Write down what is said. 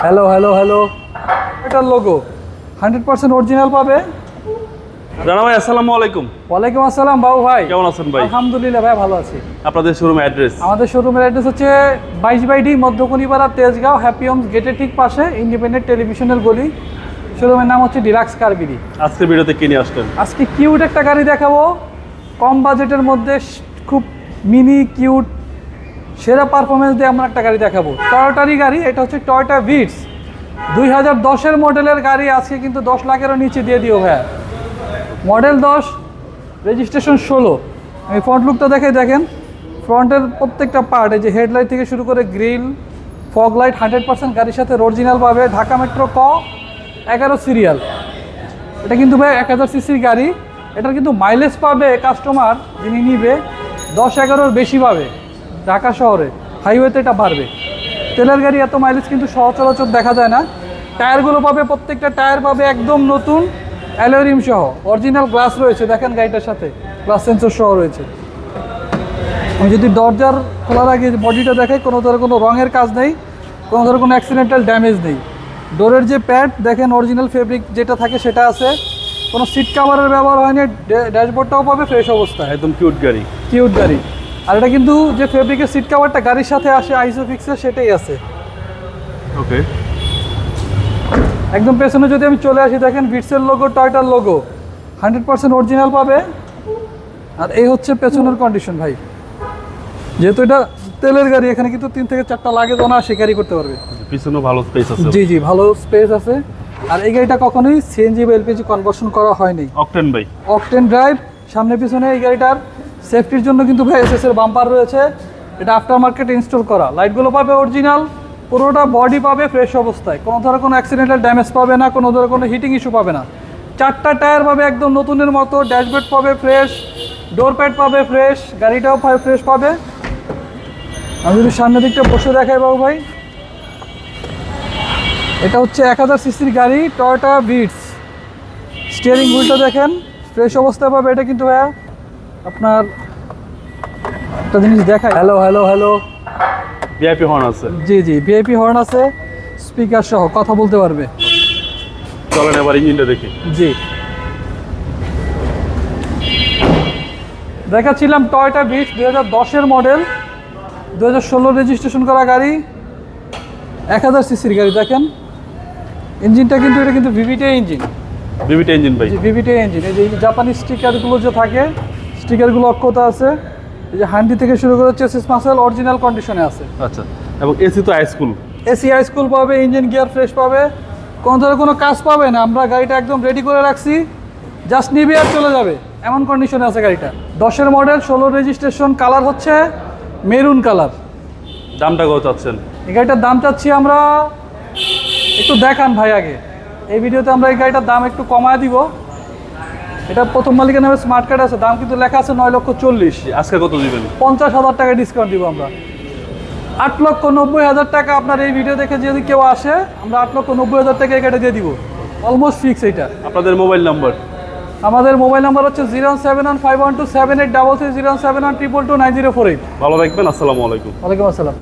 Hello hello hello, এটার logo 100% original পাবে। রানা ভাই আসসালামু আলাইকুম। ওয়ালাইকুম আসসালাম বাবু ভাই, কেমন আছেন ভাই? আলহামদুলিল্লাহ ভাই, ভালো আছি। আপনাদের শোরুমের অ্যাড্রেস? আমাদের শোরুমের অ্যাড্রেস হচ্ছে 22/D মধ্যকনিপাড়া, তেজগাঁও, হ্যাপি হোমস গেটের ঠিক পাশে, ইন্ডিপেন্ডেন্ট টেলিভিশনের গলি। শোরুমের নাম হচ্ছে ডিলাক্স কারগিরি। আজকের ভিডিওতে কি নিয়ে আসলেন? আজকে কিউট একটা গাড়ি দেখাবো, কম বাজেটের মধ্যে খুব মিনি কিউট সেরা পারফরমেন্স দিয়ে আমরা একটা গাড়ি দেখাবো। টয়োটারই গাড়ি, এটা হচ্ছে টয়োটা ভিটস 2010-এর মডেলের গাড়ি। আজকে কিন্তু 10 লাখেরও নিচে দিয়ে দিও ভাইয়া। Model 10, registration 16। আমি ফ্রন্ট লুকটা দেখেন, ফ্রন্টের প্রত্যেকটা পার্ট, এই যে হেডলাইট থেকে শুরু করে গ্রিল, ফগ লাইট 100% গাড়ির সাথে অরিজিনাল পাবে। ঢাকা মেট্রো ক 11 সিরিয়াল। এটা কিন্তু ভাই 1000 সিসির গাড়ি। এটার কিন্তু মাইলেজ পাবে কাস্টমার যিনি নিবে 10-11-র বেশি পাবে। ঢাকা শহরে হাইওয়েতে এটা পারবে। তেলের গাড়ি এত মাইলেজ কিন্তু সচরাচর দেখা যায় না। টায়ারগুলো পাবে, প্রত্যেকটা টায়ার পাবে একদম নতুন, অ্যালুমিনিয়াম সহ। অরিজিনাল গ্লাস রয়েছে, দেখেন গাড়িটার সাথে গ্লাস সেন্সর সহ রয়েছে। আমি যদি দরজার খোলার আগে বডিটা দেখাই, কোনো ধরনের কোনো রঙের কাজ নেই, কোনো ধরনের কোনো অ্যাক্সিডেন্টাল ড্যামেজ নেই। ডোরের যে প্যাড দেখেন, অরিজিনাল ফেব্রিক যেটা থাকে সেটা আছে। কোনো সিট কাভারের ব্যবহার হয়নি। ড্যাশবোর্ডটাও পাবে ফ্রেশ অবস্থায়, একদম কিউট গাড়ি। কিউট গাড়ি। আর এটা কিন্তু যে ফেব্রিকের সিট কাভারটা গাড়ির সাথে আসে আইসোফিক্সের, সেটাই আছে। ওকে, একদম পেছনে যদি আমি চলে আসি, দেখেন ভিটসের লোগো, টয়োটার লোগো 100% অরিজিনাল পাবে। আর এই হচ্ছে পেছনের কন্ডিশন ভাই। যেহেতু এটা তেলের গাড়ি, এখানে কিন্তু 3 থেকে 4টা লাগেজ অনায়াসে ক্যারি করতে পারবে। পিছনেও ভালো স্পেস আছে। জি, ভালো স্পেস আছে। আর এই গাড়িটা কখনোই সিএনজি বা এলপিজি কনভার্সন করা হয়নি। অকটেন ভাই, অকটেন ড্রাইভ। সামনে পিছনে এই গাড়িটার সেফটির জন্য কিন্তু ভাই এসএস এর বাম্পার রয়েছে। এটা আফটার মার্কেটে ইনস্টল করা। লাইটগুলো পাবে অরিজিনাল, পুরোটা বডি পাবে ফ্রেশ অবস্থায়। কোনো ধরনের কোনো অ্যাক্সিডেন্টাল ড্যামেজ পাবে না, কোনো ধরনের কোনো হিটিং ইস্যু পাবে না। 4টা টায়ার পাবে একদম নতুনের মতো, ড্যাশবোর্ড পাবে ফ্রেশ, ডোর প্যাড পাবে ফ্রেশ, গাড়িটাও ফ্রেশ পাবে। আমি যদি সামনের দিকটা বসে দেখাই বাবু ভাই, এটা হচ্ছে 1000 সিসির গাড়ি, টয়োটা ভিটস। স্টিয়ারিং হুইলটা দেখেন ফ্রেশ অবস্থায় পাবে। এটা কিন্তু ভাইয়া আপনার একটা জিনিস দেখায়, hello hello hello, VIP horn আছে। জি ভিআইপি হর্ন আছে, স্পিকার সহ কথা বলতে পারবে। চলেন এবার ইঞ্জিনটা দেখি। জি, দেখাচ্ছিলাম টয়োটা ভিটস 2010-এর মডেল, 2016 রেজিস্ট্রেশন করা গাড়ি, 1000 সিসির গাড়ি। দেখেন ইঞ্জিনটা কিন্তু, এটা কিন্তু ভিভিটি ইঞ্জিন। ভিভিটি ইঞ্জিন ভাই, ভিভিটি ইঞ্জিন। এই যে জাপানি স্টিকারগুলো যে থাকে, স্টিকারগুলো অক্ষত আছে। এই যে হান্ডি থেকে শুরু করে চেসিস মাসেল অরিজিনাল কন্ডিশনে আছে। আচ্ছা, এবং এসি তো হাইস্কুল। এসি হাইস্কুল পাবে, ইঞ্জিন গিয়ার ফ্রেশ পাবে, কোনো ধরনের কোনো কাজ পাবে না। আমরা গাড়িটা একদম রেডি করে রাখছি, জাস্ট নিবে আর চলে যাবে, এমন কন্ডিশনে আছে গাড়িটা। 10-এর মডেল, 16 রেজিস্ট্রেশন, কালার হচ্ছে মেরুন কালার। দামটা কত চাচ্ছেন? এই গাড়িটার দাম চাচ্ছি আমরা, একটু দেখান ভাই আগে। এই ভিডিওতে আমরা এই গাড়িটার দাম একটু কমায় দিব। এটা প্রথম মালিকের নামে স্মার্ট কার্ড আছে, দাম কিন্তু লেখা আছে 9,40,000। আজকে কত দিবেন? 50,000 টাকা ডিসকাউন্ট দিব আমরা। 8,90,000 টাকা আপনার এই ভিডিও দেখে যদি কেউ আসে, আমরা 8,90,000 টাকা এই গাড়িটা দিয়ে দিব, অলমোস্ট ফিক্স। এইটা আপনাদের মোবাইল নাম্বার? আমাদের মোবাইল নাম্বার হচ্ছে 07151278333, 071222908। ভালো থাকবেন, আসসালামু আলাইকুম। ওয়ালাইকুম আসসালাম।